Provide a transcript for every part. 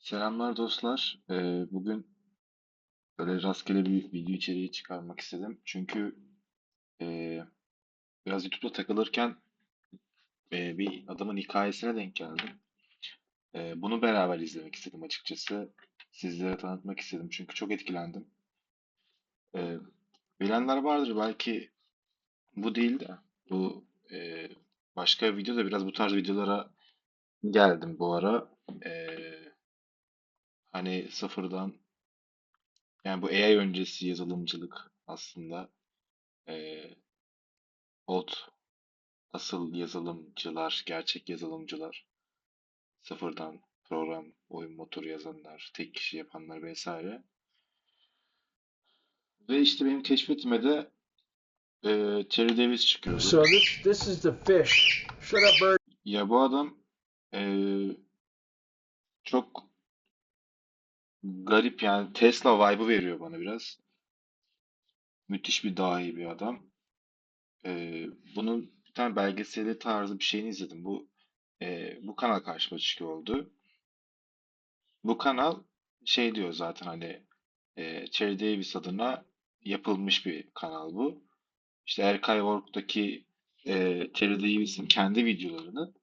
Selamlar dostlar. Bugün böyle rastgele bir video içeriği çıkarmak istedim. Çünkü ee, biraz YouTube'da takılırken bir adamın hikayesine denk geldim. Bunu beraber izlemek istedim açıkçası. Sizlere tanıtmak istedim çünkü çok etkilendim. Ee, Bilenler vardır belki, bu değil de bu başka bir videoda biraz bu tarz videolara geldim bu ara. Hani sıfırdan, yani bu AI öncesi yazılımcılık aslında. Ee, Old asıl yazılımcılar, gerçek yazılımcılar, sıfırdan program, oyun motoru yazanlar, tek kişi yapanlar vesaire. Ve işte benim keşfetime de Terry Davis çıkıyordu. So this is the fish. Shut up, bird. Ya bu adam e, çok garip, yani Tesla vibe'ı veriyor bana biraz. Müthiş bir dahi bir adam. Bunun bir tane belgeseli tarzı bir şeyini izledim. Bu kanal karşıma çıkıyor oldu. Bu kanal şey diyor zaten, hani Cherry Davis adına yapılmış bir kanal bu. İşte Archive.org'daki Terry Davis'in kendi videolarını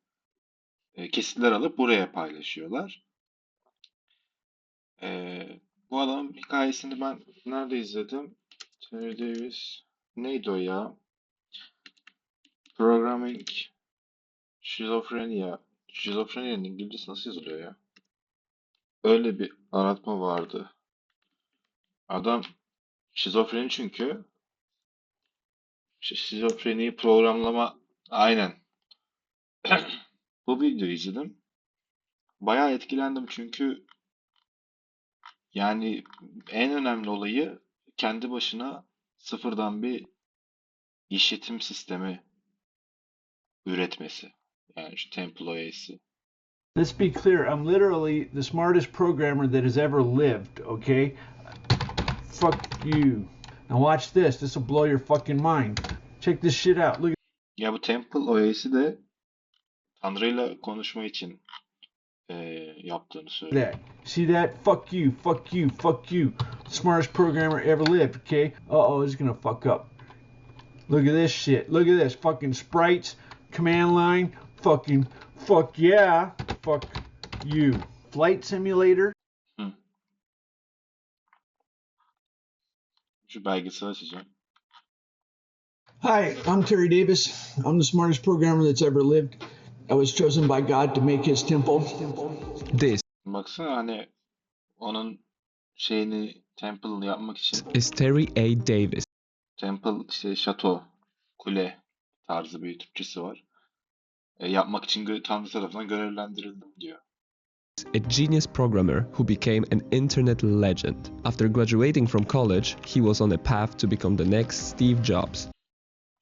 kesitler alıp buraya paylaşıyorlar. Bu adamın hikayesini ben nerede izledim? Terry Davis neydi o ya? Programming Schizophrenia. Şizofrenia'nın İngilizcesi nasıl yazılıyor ya? Öyle bir aratma vardı. Adam şizofreni çünkü. Şizofreniyi programlama, aynen. Bu videoyu izledim. Bayağı etkilendim çünkü yani en önemli olayı kendi başına sıfırdan bir işletim sistemi üretmesi. Yani şu Temple OS'i. Let's be clear. I'm literally the smartest programmer that has ever lived. Okay? Fuck you. Now watch this. This will blow your fucking mind. Check this shit out. Look Ya bu Temple OS'i de Tanrı'yla konuşma için yaptığını at söylüyor. that. See that? Fuck you. Fuck you. Fuck you. Smartest programmer ever lived. Okay? Uh-oh, it's gonna fuck up. Look at this shit. Look at this. Fucking sprites. Command line. Fucking. Fuck yeah. Fuck you. Flight simulator. Hı. Şu belgeseli açacağım. Hi, I'm Terry Davis. I'm the smartest programmer that's ever lived. I was chosen by God to make his temple. This Baksana, hani onun şeyini, Temple'ını yapmak için is Terry A. Davis, Temple işte şato, kule tarzı bir Türkçesi var. Yapmak için Tanrı tarafından görevlendirildim diyor. a genius programmer who became an internet legend. After graduating from college, he was on a path to become the next Steve Jobs.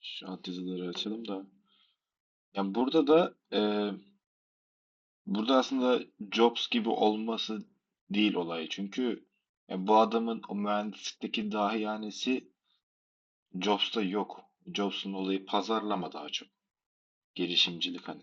Şu alt yazıları açalım da. Yani burada da burada aslında Jobs gibi olması değil olay. Çünkü bu adamın o mühendislikteki dahiyanesi Jobs'ta yok. Jobs'un olayı pazarlama daha çok. Girişimcilik hani.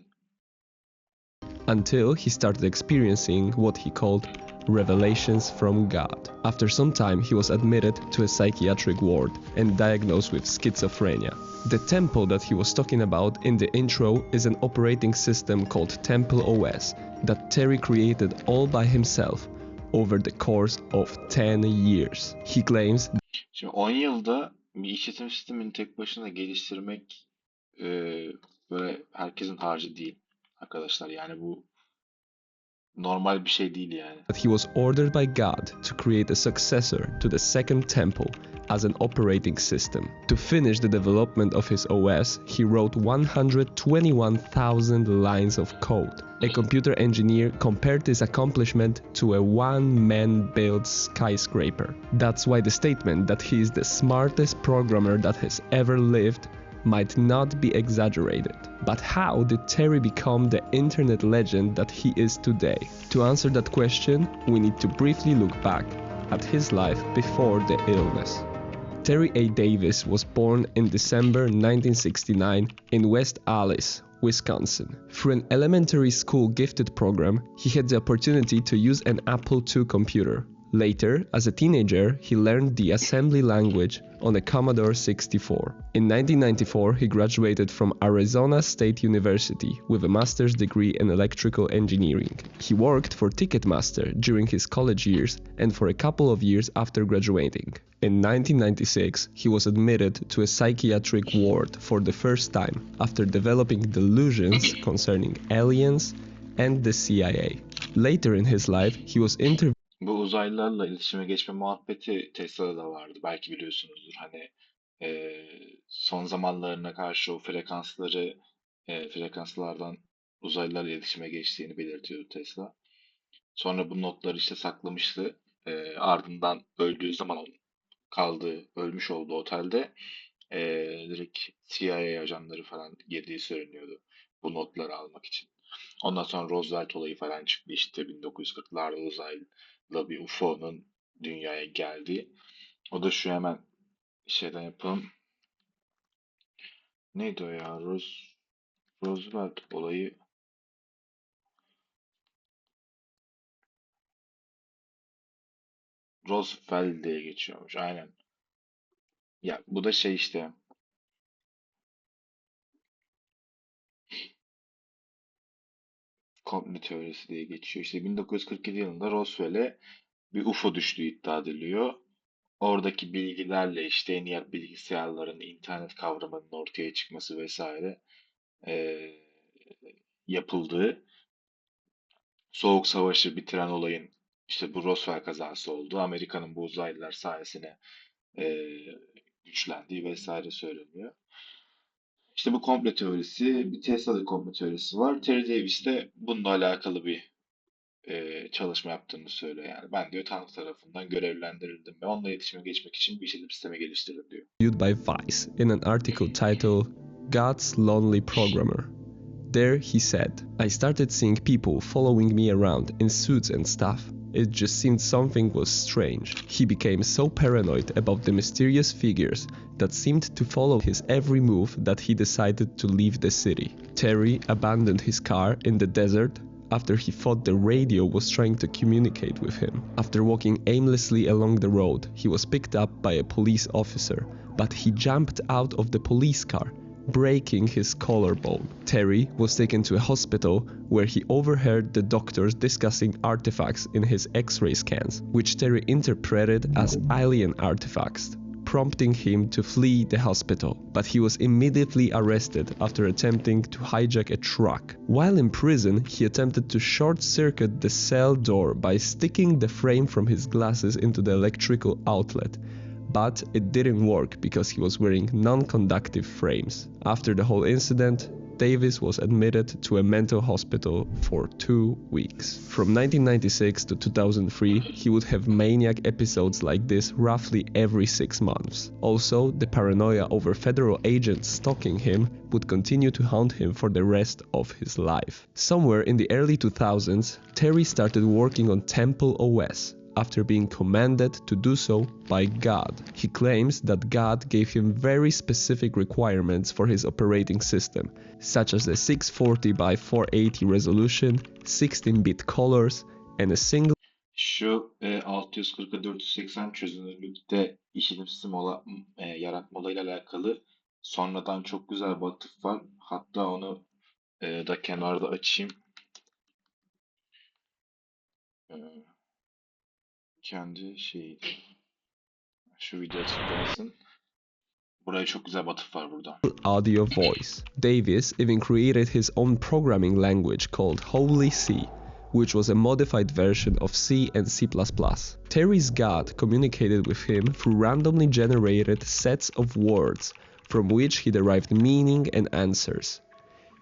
Until he started experiencing what he called revelations from God. After some time, he was admitted to a psychiatric ward and diagnosed with schizophrenia. The temple that he was talking about in the intro is an operating system called Temple OS that Terry created all by himself over the course of 10 years. He claims Şimdi 10 yılda bir işletim sistemini tek başına geliştirmek böyle herkesin harcı değil arkadaşlar. Yani bu normal bir şey değil yani. that he was ordered by God to create a successor to the second temple as an operating system. To finish the development of his OS, he wrote 121,000 lines of code. A computer engineer compared this accomplishment to a one-man built skyscraper. That's why the statement that he is the smartest programmer that has ever lived might not be exaggerated. But how did Terry become the internet legend that he is today? To answer that question, we need to briefly look back at his life before the illness. Terry A. Davis was born in December 1969 in West Alice, Wisconsin. Through an elementary school gifted program, he had the opportunity to use an Apple II computer. Later, as a teenager, he learned the assembly language on a Commodore 64. In 1994, he graduated from Arizona State University with a master's degree in electrical engineering. He worked for Ticketmaster during his college years and for a couple of years after graduating. In 1996, he was admitted to a psychiatric ward for the first time after developing delusions concerning aliens and the CIA. Later in his life, he was interviewed. Bu uzaylılarla iletişime geçme muhabbeti Tesla'da da vardı. Belki biliyorsunuzdur. Hani son zamanlarına karşı o frekanslardan uzaylılarla iletişime geçtiğini belirtiyordu Tesla. Sonra bu notları işte saklamıştı. Ardından öldüğü zaman ölmüş olduğu otelde direkt CIA ajanları falan girdiği söyleniyordu bu notları almak için. Ondan sonra Roosevelt olayı falan çıktı işte 1940'larda uzaylı bir UFO'nun dünyaya geldiği. O da şu, hemen şeyden yapalım. Neydi o ya? Roosevelt olayı. Roosevelt diye geçiyormuş. Aynen. Ya bu da şey işte. Komplo teorisi diye geçiyor. İşte 1947 yılında Roswell'e bir UFO düştüğü iddia ediliyor. Oradaki bilgilerle işte ENIAC bilgisayarların internet kavramının ortaya çıkması vesaire yapıldığı, Soğuk Savaş'ı bitiren olayın işte bu Roswell kazası oldu. Amerika'nın bu uzaylılar sayesinde güçlendiği vesaire söyleniyor. İşte bu komplo teorisi, bir Tesla'da komplo teorisi var. Terry Davis de bununla alakalı bir çalışma yaptığını söylüyor yani. Ben diyor Tanrı tarafından görevlendirildim ve onunla iletişime geçmek için bir işletim sistemi geliştirdim diyor. By Vice in an article titled God's Lonely Programmer. There he said, I started seeing people following me around in suits and stuff. It just seemed something was strange. He became so paranoid about the mysterious figures that seemed to follow his every move that he decided to leave the city. Terry abandoned his car in the desert after he thought the radio was trying to communicate with him. After walking aimlessly along the road, he was picked up by a police officer, but he jumped out of the police car, breaking his collarbone. Terry was taken to a hospital where he overheard the doctors discussing artifacts in his X-ray scans, which Terry interpreted as alien artifacts, prompting him to flee the hospital, but he was immediately arrested after attempting to hijack a truck. While in prison, he attempted to short-circuit the cell door by sticking the frame from his glasses into the electrical outlet, but it didn't work because he was wearing non-conductive frames. After the whole incident, Davis was admitted to a mental hospital for 2 weeks. From 1996 to 2003, he would have maniac episodes like this roughly every 6 months. Also, the paranoia over federal agents stalking him would continue to haunt him for the rest of his life. Somewhere in the early 2000s, Terry started working on Temple OS, after being commanded to do so by God. He claims that God gave him very specific requirements for his operating system, such as a 640 by 480 resolution, 16-bit colors, and a single. Şu 640'a 480 çözünürlükte işletim sistemi yaratma olayıyla alakalı sonradan çok güzel bir atıf var. Hatta onu da kenarda açayım. Kendi şu video açıklansın. Buraya çok güzel bir atıf var burada. Audio voice. Davis even created his own programming language called Holy C, which was a modified version of C and C++. Terry's God communicated with him through randomly generated sets of words from which he derived meaning and answers.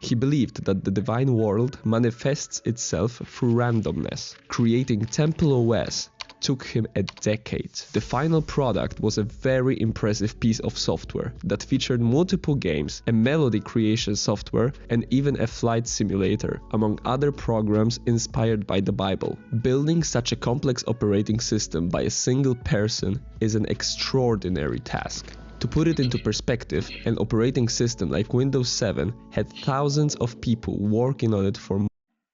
He believed that the divine world manifests itself through randomness. Creating Temple OS took him a decade. The final product was a very impressive piece of software that featured multiple games, a melody creation software, and even a flight simulator, among other programs inspired by the Bible. Building such a complex operating system by a single person is an extraordinary task. To put it into perspective, an operating system like Windows 7 had thousands of people working on it for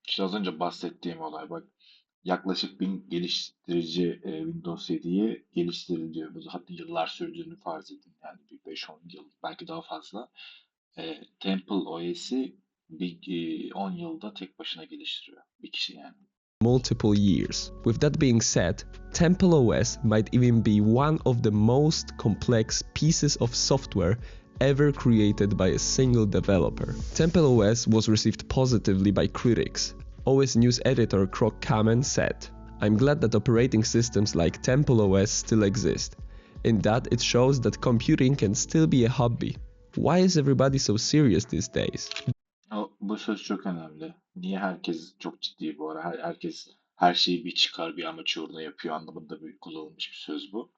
İşte az önce bahsettiğim olay bak. Yaklaşık 1000 geliştirici Windows 7'yi geliştiriliyor. Bu hatta yıllar sürdüğünü farz edin. Yani bir 5-10 yıl, belki daha fazla. Temple OS'i 10 yılda tek başına geliştiriyor. Bir kişi yani. multiple years. With that being said, Temple OS might even be one of the most complex pieces of software ever created by a single developer. Temple OS was received positively by critics. OS news editor Croc Kamen said, "I'm glad that operating systems like Temple OS still exist, in that it shows that computing can still be a hobby. Why is everybody so serious these days?" Bu söz çok önemli. Niye herkes çok ciddi bu ara? Herkes her şeyi bir çıkar, bir amaç uğruna yapıyor anlamında kullanılmış bir söz bu.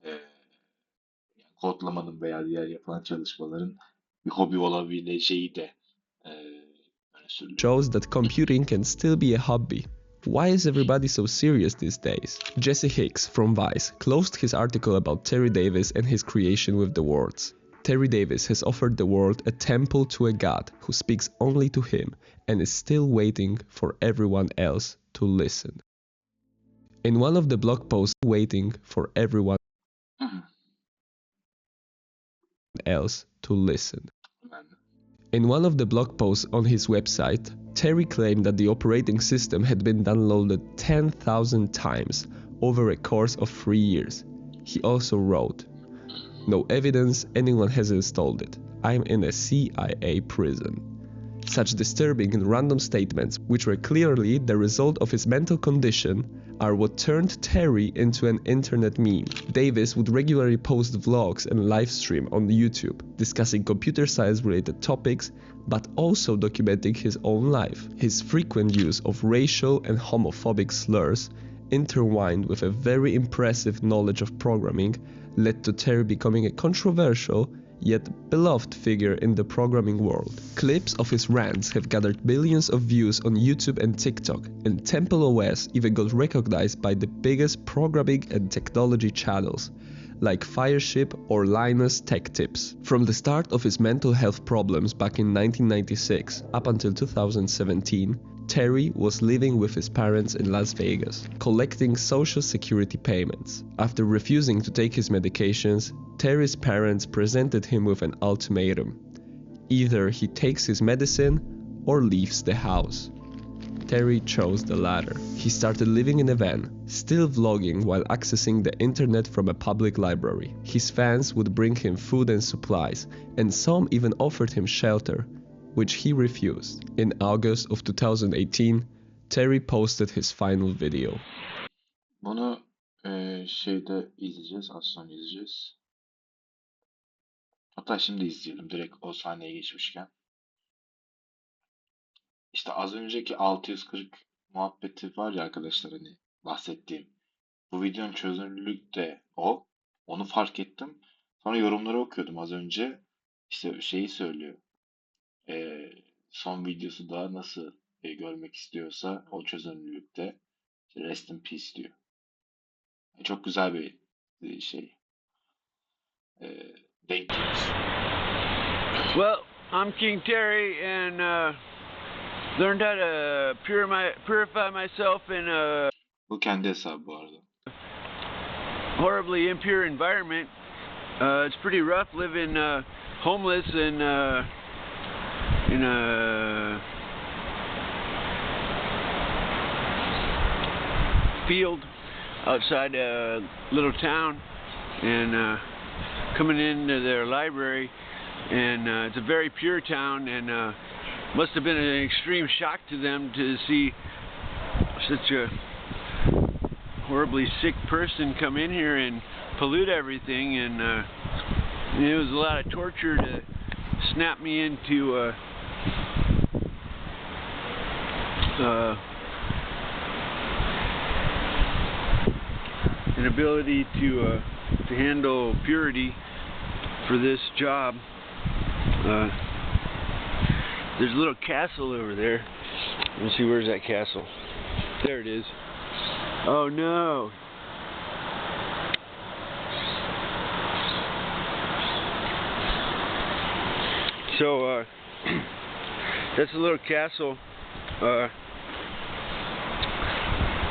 Yani kodlamanın veya diğer yapılan çalışmaların bir hobi olabileceği de öne sürülüyor. Shows that computing can still be a hobby. Why is everybody so serious these days? Jesse Hicks from Vice closed his article about Terry Davis and his creation with the words, "Terry Davis has offered the world a temple to a God who speaks only to him and is still waiting for everyone else to listen." In one of the blog posts, waiting for everyone else to listen. In one of the blog posts on his website, Terry claimed that the operating system had been downloaded 10,000 times over a course of 3 years. He also wrote, "No evidence anyone has installed it. I'm in a CIA prison." Such disturbing and random statements, which were clearly the result of his mental condition, are what turned Terry into an internet meme. Davis would regularly post vlogs and live stream on YouTube, discussing computer science-related topics, but also documenting his own life. His frequent use of racial and homophobic slurs, intertwined with a very impressive knowledge of programming, led to Terry becoming a controversial yet beloved figure in the programming world. Clips of his rants have gathered billions of views on YouTube and TikTok, and Temple OS even got recognized by the biggest programming and technology channels, like Fireship or Linus Tech Tips. From the start of his mental health problems back in 1996 up until 2017, Terry was living with his parents in Las Vegas, collecting social security payments. After refusing to take his medications, Terry's parents presented him with an ultimatum. Either he takes his medicine or leaves the house. Terry chose the latter. He started living in a van, still vlogging while accessing the internet from a public library. His fans would bring him food and supplies, and some even offered him shelter, which he refused. In August of 2018, Terry posted his final video. Bunu şeyde izleyeceğiz, az sonra izleyeceğiz. Hatta şimdi izleyelim direkt o sahneye geçmişken. İşte az önceki 640 muhabbeti var ya arkadaşlar hani bahsettiğim. Bu videonun çözünürlüğü de o. Onu fark ettim. Sonra yorumları okuyordum az önce. İşte şeyi söylüyor. Son videosu da nasıl görmek istiyorsa o çözünürlükte işte rest in peace diyor. Çok güzel bir şey. Denk gelmiş. Well, I'm King Terry and learned how to purify myself in a Bu kendi hesabı bu arada. horribly impure environment. It's pretty rough living homeless and in a field outside a little town, and coming into their library, and it's a very pure town, and must have been an extreme shock to them to see such a horribly sick person come in here and pollute everything, and it was a lot of torture to snap me into an ability to handle purity for this job. There's a little castle over there. Let's see, where's that castle? There it is. Oh no! So that's a little castle. I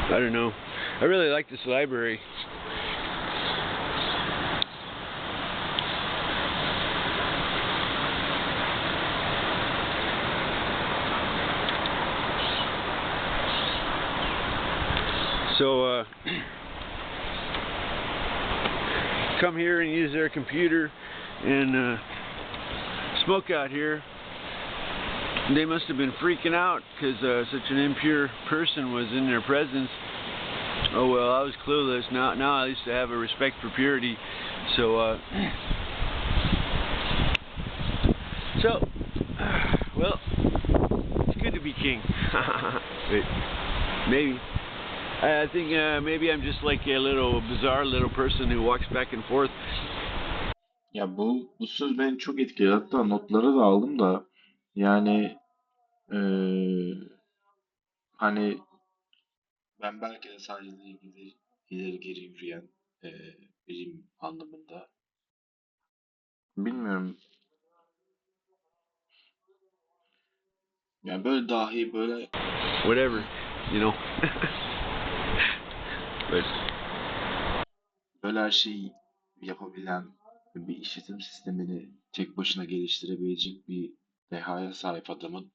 don't know. I really like this library. So come here and use their computer and smoke out here. They must have been freaking out because such an impure person was in their presence. Oh well, I was clueless. Now I used to have a respect for purity. So well, it's good to be king. Wait, maybe. I think maybe I'm just like a little bizarre little person who walks back and forth. Ya bu söz beni çok etkiledi. Hatta notları da aldım da yani hani ben belki de sadece ileri geri yürüyen biriyim anlamında. Bilmiyorum. Yani böyle dahi böyle Whatever, you know. But böyle her şeyi yapabilen bir işletim sistemini tek başına geliştirebilecek bir dehaya sahip adamın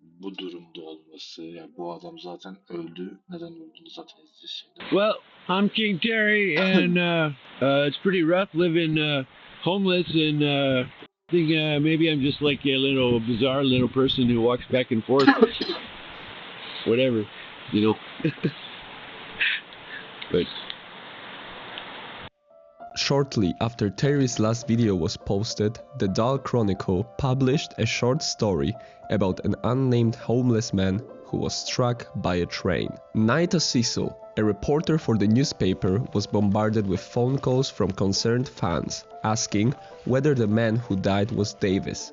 bu durumda olması, yani bu adam zaten öldü. Neden öldüğünü zaten izleyeceğiz şimdi. well, I'm King Terry, and it's pretty rough living homeless, and I think maybe I'm just like a little bizarre little person who walks back and forth. Whatever, you know. But Shortly after Terry's last video was posted, the Dahl Chronicle published a short story about an unnamed homeless man who was struck by a train. Naita Cecil, a reporter for the newspaper, was bombarded with phone calls from concerned fans asking whether the man who died was Davis,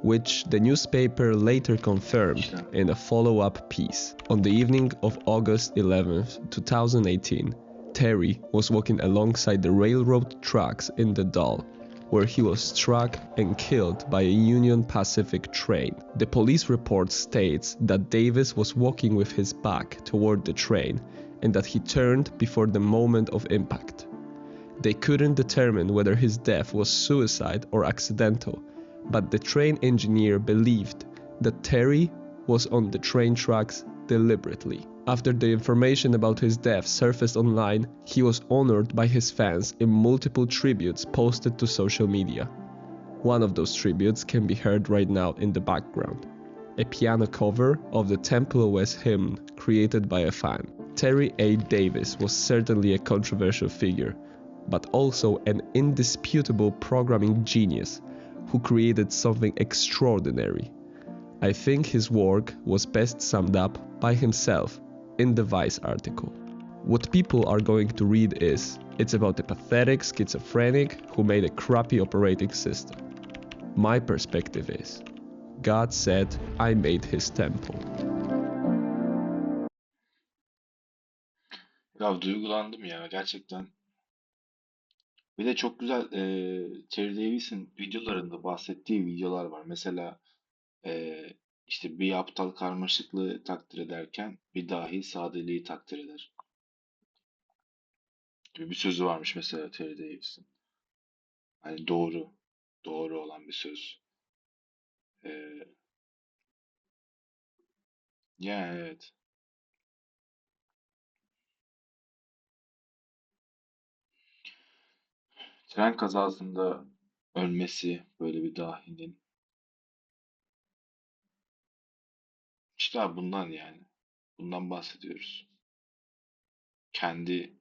which the newspaper later confirmed in a follow-up piece. On the evening of August 11, 2018, Terry was walking alongside the railroad tracks in the Dahl, where he was struck and killed by a Union Pacific train. The police report states that Davis was walking with his back toward the train and that he turned before the moment of impact. They couldn't determine whether his death was suicide or accidental, but the train engineer believed that Terry was on the train tracks deliberately. After the information about his death surfaced online, he was honored by his fans in multiple tributes posted to social media. One of those tributes can be heard right now in the background, a piano cover of the Temple OS hymn created by a fan. Terry A. Davis was certainly a controversial figure, but also an indisputable programming genius who created something extraordinary. I think his work was best summed up by himself in the Vice article. What people are going to read is, it's about a pathetic schizophrenic who made a crappy operating system. My perspective is, God said I made his temple. Ya duygulandım ya gerçekten. Bir de çok güzel Terry Davis'in videolarında bahsettiği videolar var. Mesela işte bir aptal karmaşıklığı takdir ederken bir dahi sadeliği takdir eder gibi bir sözü varmış mesela Terry Davis'in. Hani doğru olan bir söz. Eee Yani evet. Tren kazasında ölmesi böyle bir dahinin. İşte abi bundan yani. Bundan bahsediyoruz. Kendi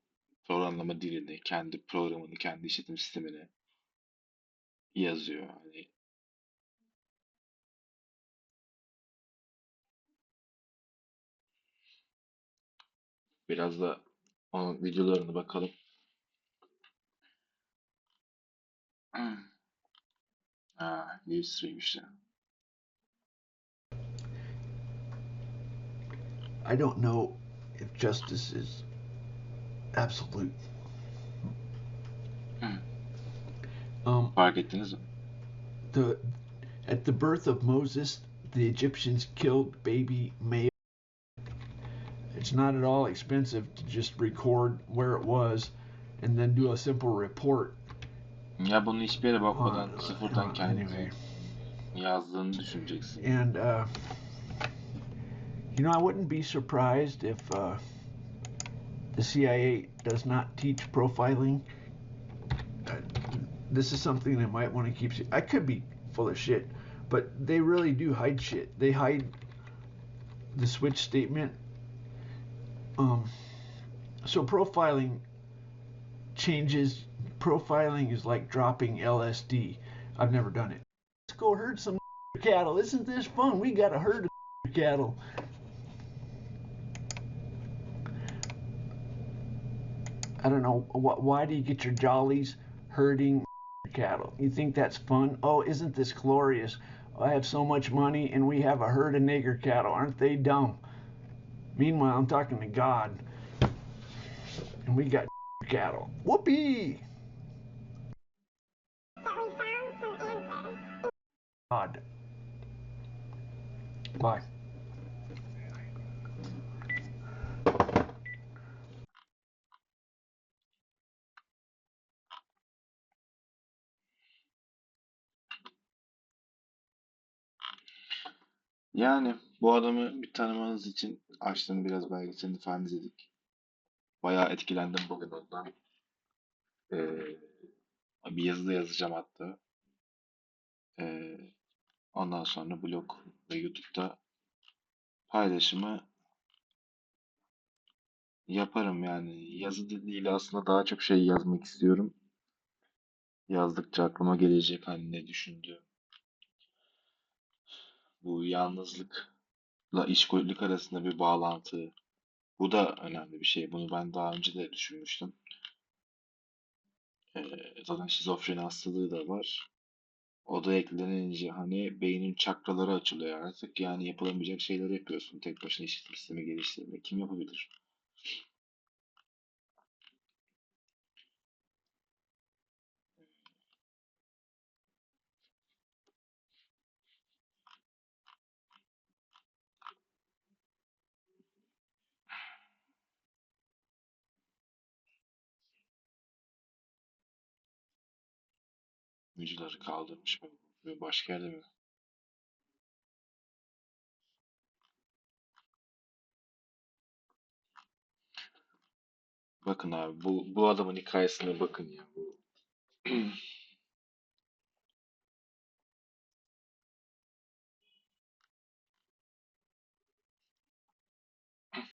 programlama dilini, kendi programını, kendi işletim sistemini yazıyor. Hani biraz da onun videolarına bakalım. Geliştirmiş ya. I don't know if justice is absolute. Fark ettiniz mi? The At the birth of Moses, the Egyptians killed baby male. It's not at all expensive to just record where it was and then do a simple report. Ya bunu hiçbir yere bakmadan sıfırdan Anyway. kendi yazdığını düşüneceksin. And you know, I wouldn't be surprised if the CIA does not teach profiling. This is something they might want to keep. I could be full of shit, but they really do hide shit. They hide the switch statement. So profiling is like dropping LSD. I've never done it. Let's go herd some cattle. Isn't this fun? We got a herd of cattle. I don't know, why do you get your jollies herding cattle? You think that's fun? Oh, isn't this glorious? I have so much money and we have a herd of nigger cattle. Aren't they dumb? Meanwhile, I'm talking to God. And we got cattle. Whoopee! God. Bye. Yani bu adamı bir tanımanız için açtım, biraz belgeselini falan izledik. Bayağı etkilendim bugün ondan. Ee, Bir yazı da yazacağım hatta. Ee, Ondan sonra blog ve YouTube'da paylaşımı yaparım yani. Yazı değil, aslında daha çok şey yazmak istiyorum. Yazdıkça aklıma gelecek hani ne düşündüğüm. Bu yalnızlıkla işkolik arasında bir bağlantı. Bu da önemli bir şey. Bunu ben daha önce de düşünmüştüm. Zaten şizofreni hastalığı da var. O da eklenince hani beynin çakraları açılıyor artık. Yani yapılamayacak şeyler yapıyorsun. Tek başına işletim sistemi geliştirmek kim yapabilir? Mücüleri kaldırmış mı? Başka yerde mi? Bakın abi, bu adamın hikayesine bakın ya. Bu